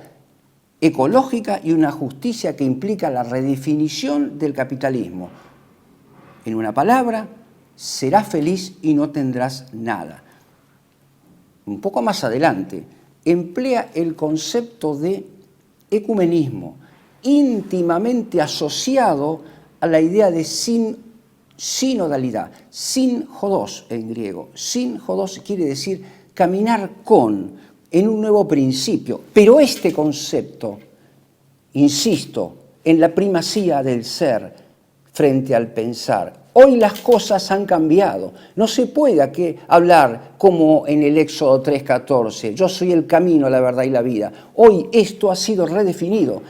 ecológica y una justicia que implica la redefinición del capitalismo. En una palabra, serás feliz y no tendrás nada. Un poco más adelante, emplea el concepto de ecumenismo, íntimamente asociado a la idea de sinodalidad, sinjodos en griego. Sinjodos quiere decir caminar con, en un nuevo principio. Pero este concepto insisto, en la primacía del ser frente al pensar. Hoy las cosas han cambiado. No se puede hablar como en el Éxodo 3:14, yo soy el camino, la verdad y la vida. Hoy esto ha sido redefinido.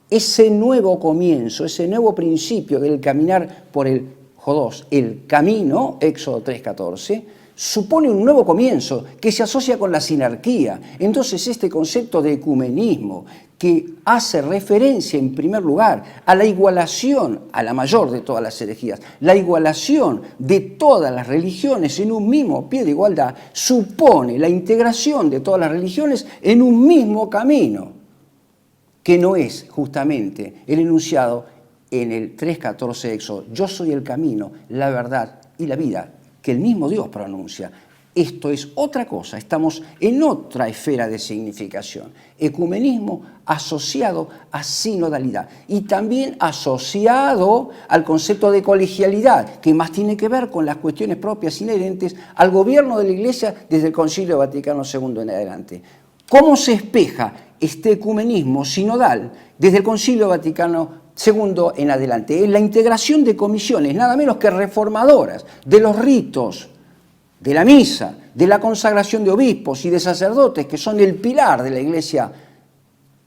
Ese nuevo comienzo, ese nuevo principio del caminar por el Jodós, el camino, Éxodo 3:14, supone un nuevo comienzo que se asocia con la sinarquía. Entonces este concepto de ecumenismo, que hace referencia en primer lugar a la igualación, a la mayor de todas las herejías, la igualación de todas las religiones en un mismo pie de igualdad, supone la integración de todas las religiones en un mismo camino, que no es justamente el enunciado en el 3:14 Éxodo, yo soy el camino, la verdad y la vida, que el mismo Dios pronuncia. Esto es otra cosa, estamos en otra esfera de significación. Ecumenismo asociado a sinodalidad y también asociado al concepto de colegialidad, que más tiene que ver con las cuestiones propias inherentes al gobierno de la Iglesia desde el Concilio Vaticano II en adelante. ¿Cómo se espeja este ecumenismo sinodal desde el Concilio Vaticano II en adelante? En la integración de comisiones, nada menos que reformadoras, de los ritos, de la misa, de la consagración de obispos y de sacerdotes, que son el pilar de la Iglesia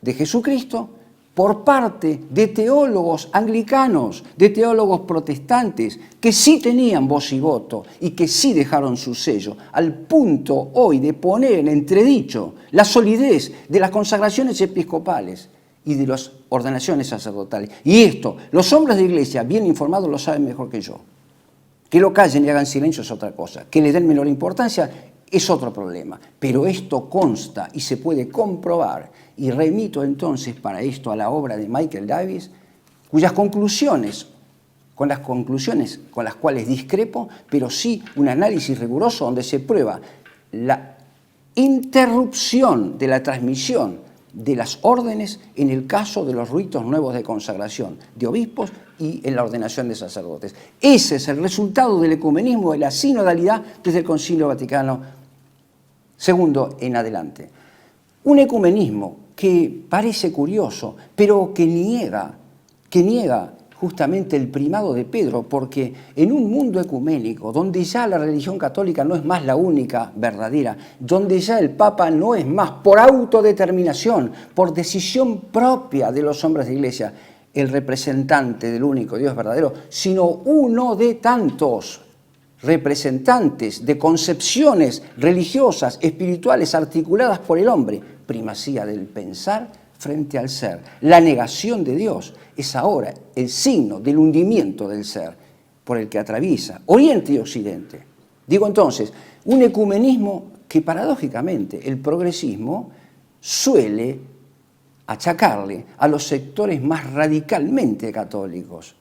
de Jesucristo, por parte de teólogos anglicanos, de teólogos protestantes, que sí tenían voz y voto y que sí dejaron su sello, al punto hoy de poner en entredicho la solidez de las consagraciones episcopales y de las ordenaciones sacerdotales. Y esto, los hombres de Iglesia bien informados lo saben mejor que yo. Que lo callen y hagan silencio es otra cosa. Que le den menor importancia es otro problema. Pero esto consta y se puede comprobar. Y remito entonces para esto a la obra de Michael Davis, cuyas conclusiones, con las cuales discrepo, pero sí un análisis riguroso donde se prueba la interrupción de la transmisión de las órdenes en el caso de los ritos nuevos de consagración de obispos y en la ordenación de sacerdotes. Ese es el resultado del ecumenismo, de la sinodalidad desde el Concilio Vaticano II en adelante. Un ecumenismo que parece curioso, pero que niega justamente el primado de Pedro, porque en un mundo ecuménico, donde ya la religión católica no es más la única verdadera, donde ya el Papa no es más por autodeterminación, por decisión propia de los hombres de Iglesia, el representante del único Dios verdadero, sino uno de tantos representantes de concepciones religiosas, espirituales, articuladas por el hombre, primacía del pensar frente al ser. La negación de Dios es ahora el signo del hundimiento del ser por el que atraviesa Oriente y Occidente. Digo entonces, un ecumenismo que paradójicamente el progresismo suele achacarle a los sectores más radicalmente católicos.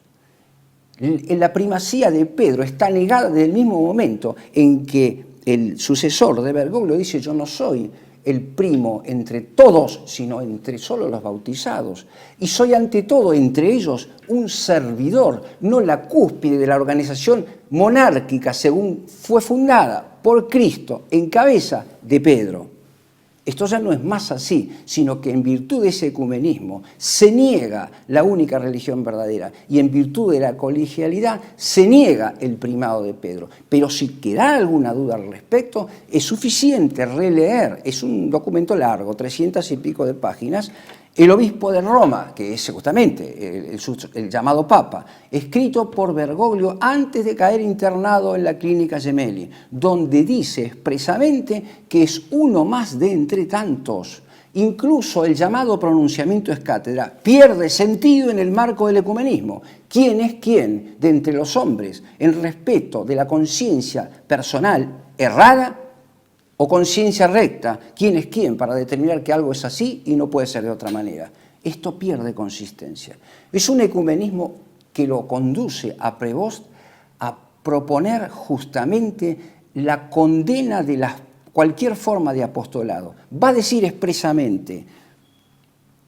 La primacía de Pedro está negada desde el mismo momento en que el sucesor de Bergoglio dice: yo no soy el primo entre todos, sino entre solo los bautizados. Y soy ante todo entre ellos un servidor, no la cúspide de la organización monárquica según fue fundada por Cristo en cabeza de Pedro. Esto ya no es más así, sino que en virtud de ese ecumenismo se niega la única religión verdadera y en virtud de la colegialidad se niega el primado de Pedro. Pero si queda alguna duda al respecto, es suficiente releer, es un documento largo, 300 y pico de páginas, el obispo de Roma, que es justamente el llamado Papa, escrito por Bergoglio antes de caer internado en la clínica Gemelli, donde dice expresamente que es uno más de entre tantos. Incluso el llamado pronunciamiento ex cátedra pierde sentido en el marco del ecumenismo. ¿Quién es quién de entre los hombres en respeto de la conciencia personal errada o conciencia recta? ¿Quién es quién para determinar que algo es así y no puede ser de otra manera? Esto pierde consistencia. Es un ecumenismo que lo conduce a Prevost a proponer justamente la condena de cualquier forma de apostolado. Va a decir expresamente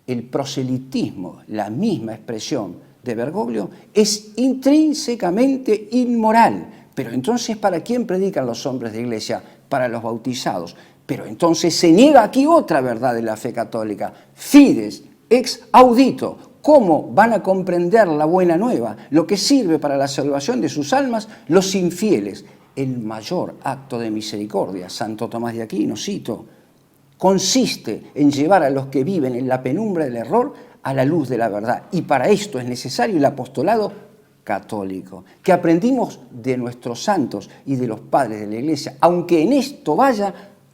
el proselitismo, la misma expresión de Bergoglio, es intrínsecamente inmoral. Pero entonces, ¿para quién predican los hombres de Iglesia? Para los bautizados. Pero entonces se niega aquí otra verdad de la fe católica. Fides ex audito. ¿Cómo van a comprender la buena nueva, lo que sirve para la salvación de sus almas, los infieles? El mayor acto de misericordia, Santo Tomás de Aquino, cito, consiste en llevar a los que viven en la penumbra del error a la luz de la verdad. Y para esto es necesario el apostolado católico, que aprendimos de nuestros santos y de los padres de la Iglesia, aunque en esto vaya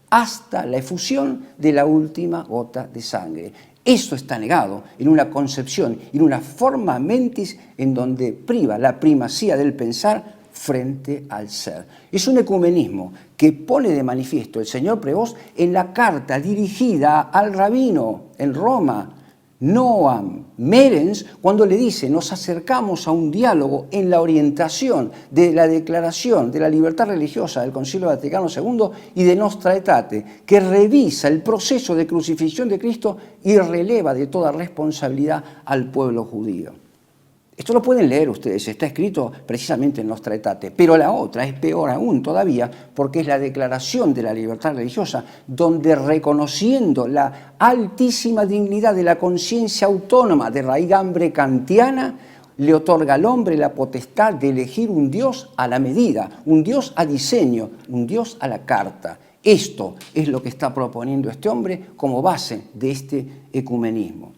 hasta la efusión de la última gota de sangre. Esto está negado en una concepción, en una forma mentis en donde priva la primacía del pensar frente al ser. Es un ecumenismo que pone de manifiesto el señor Prevost en la carta dirigida al rabino en Roma, Noam Merens, cuando le dice: nos acercamos a un diálogo en la orientación de la Declaración de la Libertad Religiosa del Concilio Vaticano II y de Nostra Aetate, que revisa el proceso de crucifixión de Cristo y releva de toda responsabilidad al pueblo judío. Esto lo pueden leer ustedes, está escrito precisamente en Nostra Aetate, pero la otra es peor aún todavía, porque es la Declaración de la Libertad Religiosa, donde, reconociendo la altísima dignidad de la conciencia autónoma de raigambre kantiana, le otorga al hombre la potestad de elegir un Dios a la medida, un Dios a diseño, un Dios a la carta. Esto es lo que está proponiendo este hombre como base de este ecumenismo.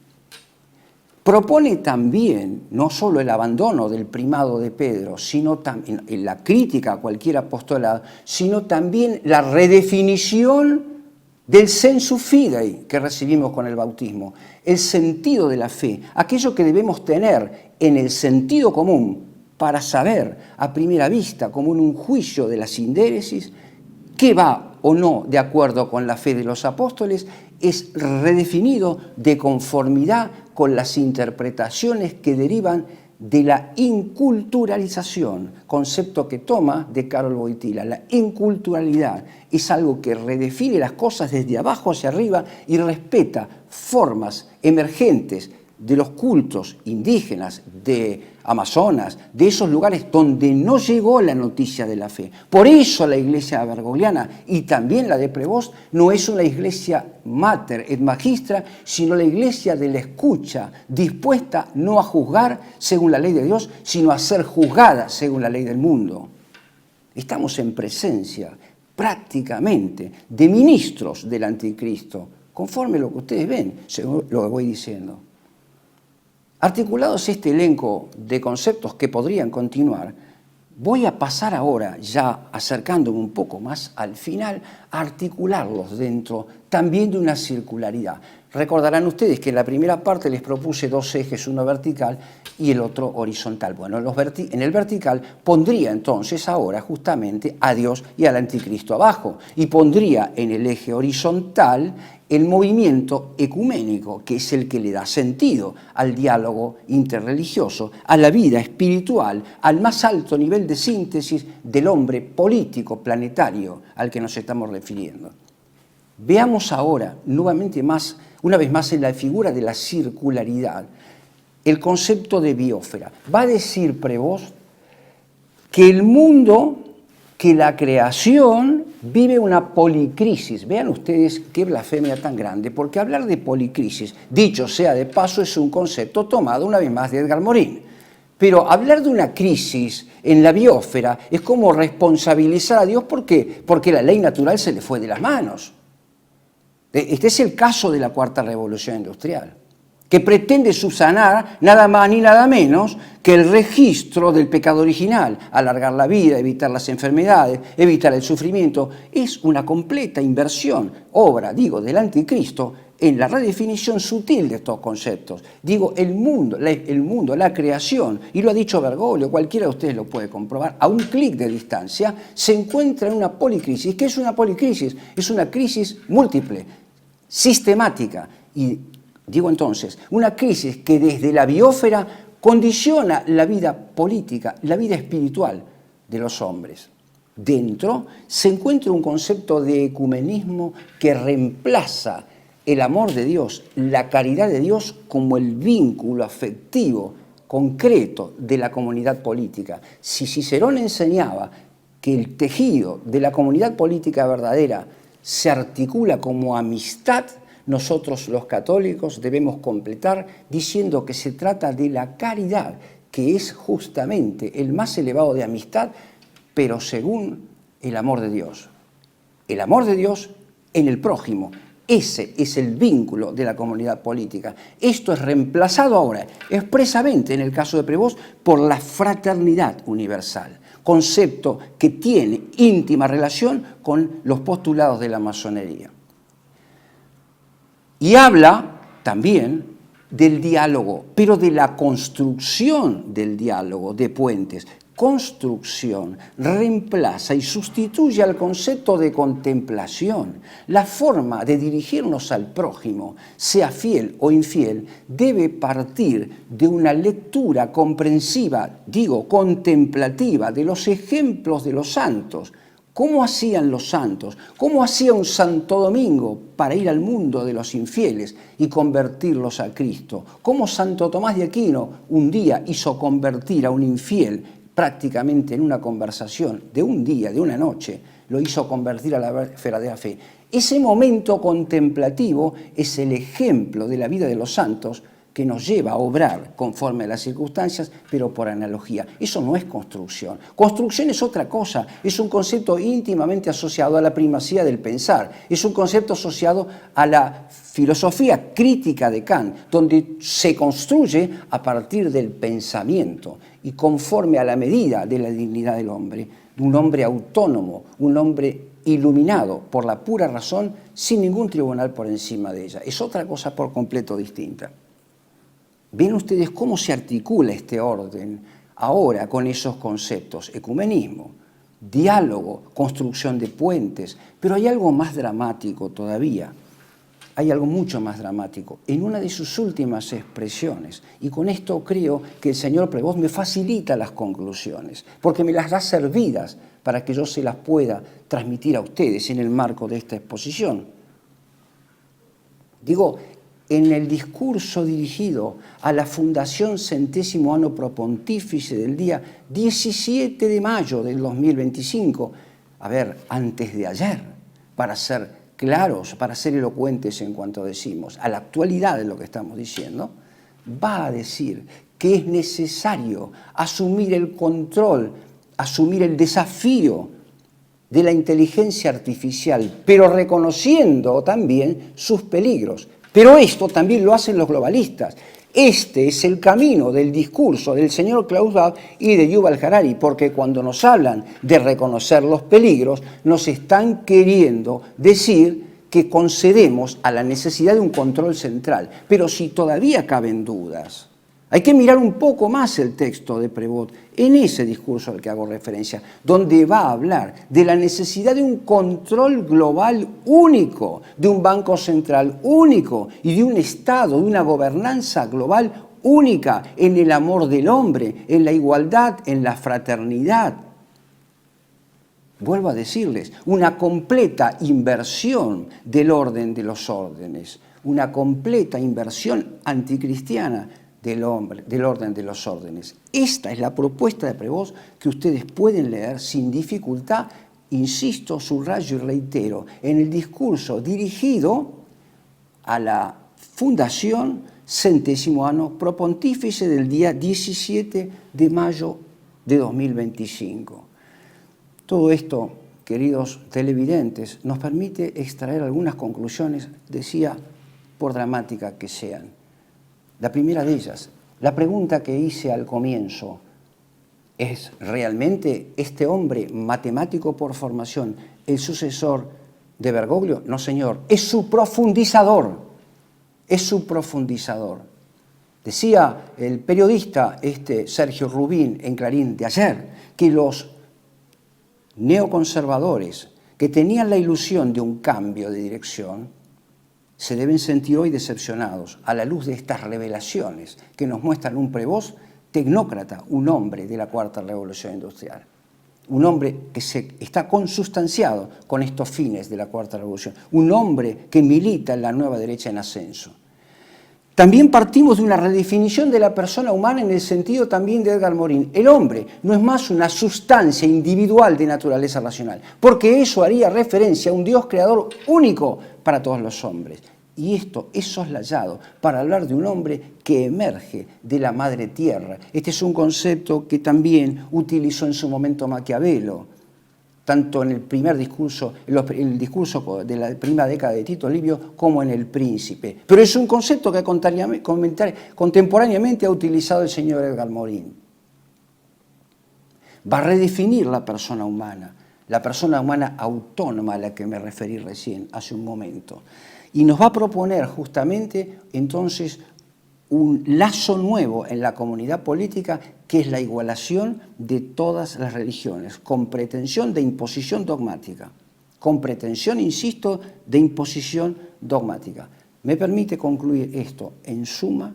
Propone también no solo el abandono del primado de Pedro, sino también la crítica a cualquier apostolado, sino también la redefinición del sensu fidei que recibimos con el bautismo, el sentido de la fe, aquello que debemos tener en el sentido común para saber a primera vista, como en un juicio de la sindéresis, qué va o no de acuerdo con la fe de los apóstoles, es redefinido de conformidad con las interpretaciones que derivan de la inculturalización, concepto que toma de Karol Wojtyla. La inculturalidad es algo que redefine las cosas desde abajo hacia arriba y respeta formas emergentes de los cultos indígenas, de Amazonas, de esos lugares donde no llegó la noticia de la fe. Por eso la iglesia bergogliana y también la de Prevost no es una iglesia mater et magistra, sino la iglesia de la escucha, dispuesta no a juzgar según la ley de Dios, sino a ser juzgada según la ley del mundo. Estamos en presencia prácticamente de ministros del anticristo, conforme lo que ustedes ven, según lo que voy diciendo. Articulados este elenco de conceptos que podrían continuar, voy a pasar ahora, ya acercándome un poco más al final, a articularlos dentro también de una circularidad. Recordarán ustedes que en la primera parte les propuse dos ejes, uno vertical y el otro horizontal. Bueno, en el vertical pondría entonces ahora justamente a Dios y al anticristo abajo, y pondría en el eje horizontal el movimiento ecuménico, que es el que le da sentido al diálogo interreligioso, a la vida espiritual, al más alto nivel de síntesis del hombre político planetario al que nos estamos refiriendo. Veamos ahora, una vez más en la figura de la circularidad, el concepto de biosfera. Va a decir Prevost que el mundo, que la creación vive una policrisis. Vean ustedes qué blasfemia tan grande, porque hablar de policrisis, dicho sea de paso, es un concepto tomado una vez más de Edgar Morin. Pero hablar de una crisis en la biosfera es como responsabilizar a Dios porque la ley natural se le fue de las manos. Este es el caso de la Cuarta Revolución Industrial, que pretende subsanar nada más ni nada menos que el registro del pecado original, alargar la vida, evitar las enfermedades, evitar el sufrimiento. Es una completa inversión, obra, del anticristo, en la redefinición sutil de estos conceptos. El mundo, la creación, y lo ha dicho Bergoglio, cualquiera de ustedes lo puede comprobar, a un clic de distancia, se encuentra en una policrisis. ¿Qué es una policrisis? Es una crisis múltiple, sistemática, y entonces, una crisis que desde la biosfera condiciona la vida política, la vida espiritual de los hombres. Dentro se encuentra un concepto de ecumenismo que reemplaza el amor de Dios, la caridad de Dios como el vínculo afectivo concreto de la comunidad política. Si Cicerón enseñaba que el tejido de la comunidad política verdadera se articula como amistad, Nosotros los católicos debemos completar diciendo que se trata de la caridad, que es justamente el más elevado de amistad, pero según el amor de Dios. El amor de Dios en el prójimo. Ese es el vínculo de la comunidad política. Esto es reemplazado ahora, expresamente en el caso de Prevost, por la fraternidad universal, concepto que tiene íntima relación con los postulados de la masonería. Y habla también del diálogo, pero de la construcción del diálogo, de puentes. Construcción reemplaza y sustituye al concepto de contemplación. La forma de dirigirnos al prójimo, sea fiel o infiel, debe partir de una lectura comprensiva, contemplativa, de los ejemplos de los santos. ¿Cómo hacían los santos? ¿Cómo hacía un Santo Domingo para ir al mundo de los infieles y convertirlos a Cristo? ¿Cómo Santo Tomás de Aquino un día hizo convertir a un infiel prácticamente en una conversación de un día, de una noche, lo hizo convertir a la verdadera fe? Ese momento contemplativo es el ejemplo de la vida de los santos que nos lleva a obrar conforme a las circunstancias, pero por analogía. Eso no es construcción. Construcción es otra cosa, es un concepto íntimamente asociado a la primacía del pensar, es un concepto asociado a la filosofía crítica de Kant, donde se construye a partir del pensamiento y conforme a la medida de la dignidad del hombre, de un hombre autónomo, un hombre iluminado por la pura razón, sin ningún tribunal por encima de ella. Es otra cosa por completo distinta. ¿Ven ustedes cómo se articula este orden ahora con esos conceptos? Ecumenismo, diálogo, construcción de puentes, pero hay algo más dramático todavía. Hay algo mucho más dramático. En una de sus últimas expresiones, y con esto creo que el señor Prevost me facilita las conclusiones, porque me las da servidas para que yo se las pueda transmitir a ustedes en el marco de esta exposición. En el discurso dirigido a la Fundación Centésimo Anno Pro Pontífice del día 17 de mayo del 2025, antes de ayer, para ser claros, para ser elocuentes en cuanto decimos, a la actualidad de lo que estamos diciendo, va a decir que es necesario asumir el control, asumir el desafío de la inteligencia artificial, pero reconociendo también sus peligros. Pero esto también lo hacen los globalistas. Este es el camino del discurso del señor Klaus Schwab y de Yuval Harari, porque cuando nos hablan de reconocer los peligros, nos están queriendo decir que concedemos a la necesidad de un control central. Pero si todavía caben dudas, hay que mirar un poco más el texto de Prevost en ese discurso al que hago referencia, donde va a hablar de la necesidad de un control global único, de un banco central único y de un Estado, de una gobernanza global única en el amor del hombre, en la igualdad, en la fraternidad. Vuelvo a decirles, una completa inversión del orden de los órdenes, una completa inversión anticristiana del orden de los órdenes. Esta es la propuesta de Prevost que ustedes pueden leer sin dificultad, insisto, subrayo y reitero, en el discurso dirigido a la Fundación Centésimo Anno Pro Pontífice del día 17 de mayo de 2025. Todo esto, queridos televidentes, nos permite extraer algunas conclusiones, decía, por dramática que sean. La primera de ellas, la pregunta que hice al comienzo, ¿es realmente este hombre matemático por formación el sucesor de Bergoglio? No, señor, es su profundizador, es su profundizador. Decía el periodista Sergio Rubín en Clarín de ayer que los neoconservadores que tenían la ilusión de un cambio de dirección se deben sentir hoy decepcionados a la luz de estas revelaciones que nos muestran un Prevost tecnócrata, un hombre de la Cuarta Revolución Industrial, un hombre que está consustanciado con estos fines de la Cuarta Revolución, un hombre que milita en la nueva derecha en ascenso. También partimos de una redefinición de la persona humana en el sentido también de Edgar Morin. El hombre no es más una sustancia individual de naturaleza racional, porque eso haría referencia a un Dios creador único para todos los hombres. Y esto es soslayado para hablar de un hombre que emerge de la madre tierra. Este es un concepto que también utilizó en su momento Maquiavelo, tanto en el primer discurso, el discurso de la primera década de Tito Livio, como en El Príncipe. Pero es un concepto que contemporáneamente ha utilizado el señor Edgar Morin. Va a redefinir la persona humana autónoma a la que me referí recién, hace un momento. Y nos va a proponer justamente entonces un lazo nuevo en la comunidad política, que es la igualación de todas las religiones, con pretensión de imposición dogmática. Con pretensión, insisto, de imposición dogmática. Me permite concluir esto, en suma,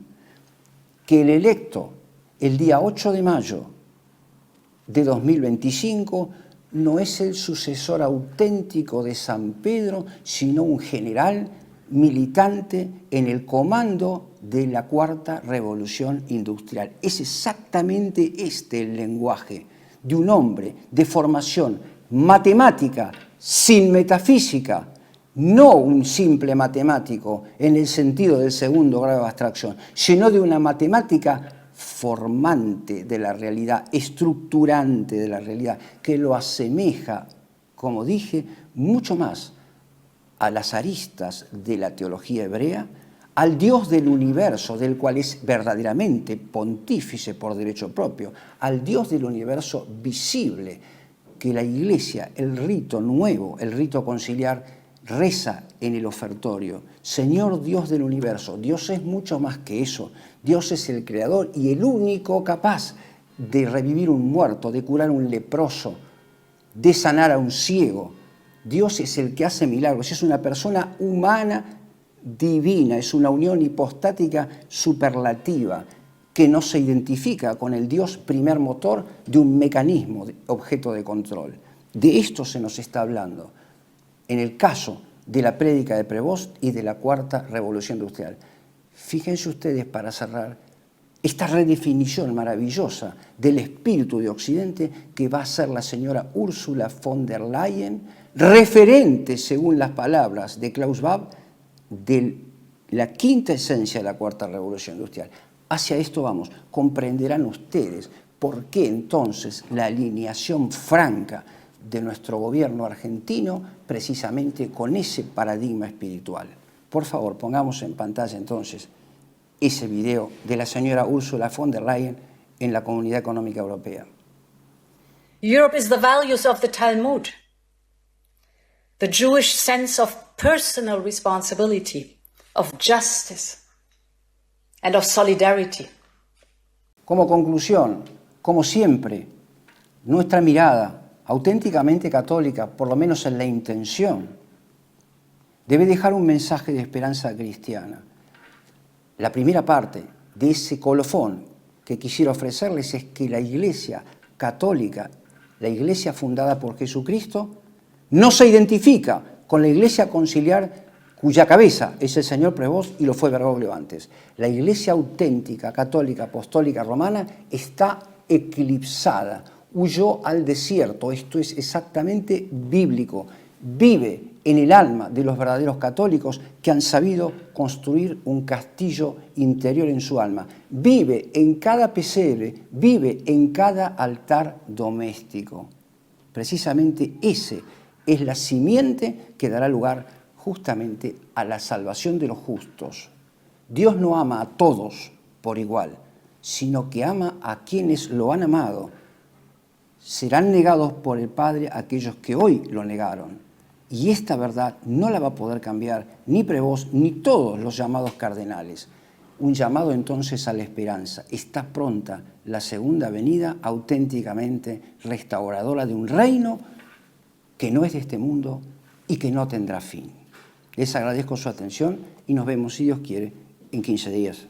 que el electo el día 8 de mayo de 2025 no es el sucesor auténtico de San Pedro, sino un general militante en el comando de la Cuarta Revolución Industrial. Es exactamente este el lenguaje de un hombre de formación matemática, sin metafísica, no un simple matemático en el sentido del segundo grado de abstracción, sino de una matemática formante de la realidad, estructurante de la realidad, que lo asemeja, como dije, mucho más a las aristas de la teología hebrea, al Dios del universo, del cual es verdaderamente pontífice por derecho propio, al Dios del universo visible, que la Iglesia, el rito nuevo, el rito conciliar, reza en el ofertorio. Señor Dios del universo, Dios es mucho más que eso. Dios es el creador y el único capaz de revivir un muerto, de curar un leproso, de sanar a un ciego. Dios es el que hace milagros, es una persona humana divina, es una unión hipostática superlativa que no se identifica con el Dios primer motor de un mecanismo, objeto de control. De esto se nos está hablando en el caso de la prédica de Prevost y de la Cuarta Revolución Industrial. Fíjense ustedes, para cerrar, esta redefinición maravillosa del espíritu de Occidente que va a ser la señora Ursula von der Leyen, referente, según las palabras de Klaus Schwab, de la quinta esencia de la Cuarta Revolución Industrial. Hacia esto vamos. Comprenderán ustedes por qué entonces la alineación franca de nuestro gobierno argentino precisamente con ese paradigma espiritual. Por favor, pongamos en pantalla entonces ese video de la señora Ursula von der Leyen en la Comunidad Económica Europea. Europe is the values of the Talmud, the Jewish sense of personal responsibility, of justice and of solidarity. Como conclusión, como siempre, nuestra mirada auténticamente católica, por lo menos en la intención, debe dejar un mensaje de esperanza cristiana. La primera parte de ese colofón que quisiera ofrecerles es que la Iglesia católica, la Iglesia fundada por Jesucristo, no se identifica con la Iglesia conciliar cuya cabeza es el señor Prevost y lo fue Bergoglio antes. La Iglesia auténtica, católica, apostólica, romana está eclipsada, huyó al desierto. Esto es exactamente bíblico. Vive en el alma de los verdaderos católicos que han sabido construir un castillo interior en su alma. Vive en cada pesebre, vive en cada altar doméstico. Precisamente ese es la simiente que dará lugar justamente a la salvación de los justos. Dios no ama a todos por igual, sino que ama a quienes lo han amado. Serán negados por el Padre aquellos que hoy lo negaron. Y esta verdad no la va a poder cambiar ni Prevost ni todos los llamados cardenales. Un llamado entonces a la esperanza. Está pronta la segunda venida auténticamente restauradora de un reino que no es de este mundo y que no tendrá fin. Les agradezco su atención y nos vemos, si Dios quiere, en 15 días.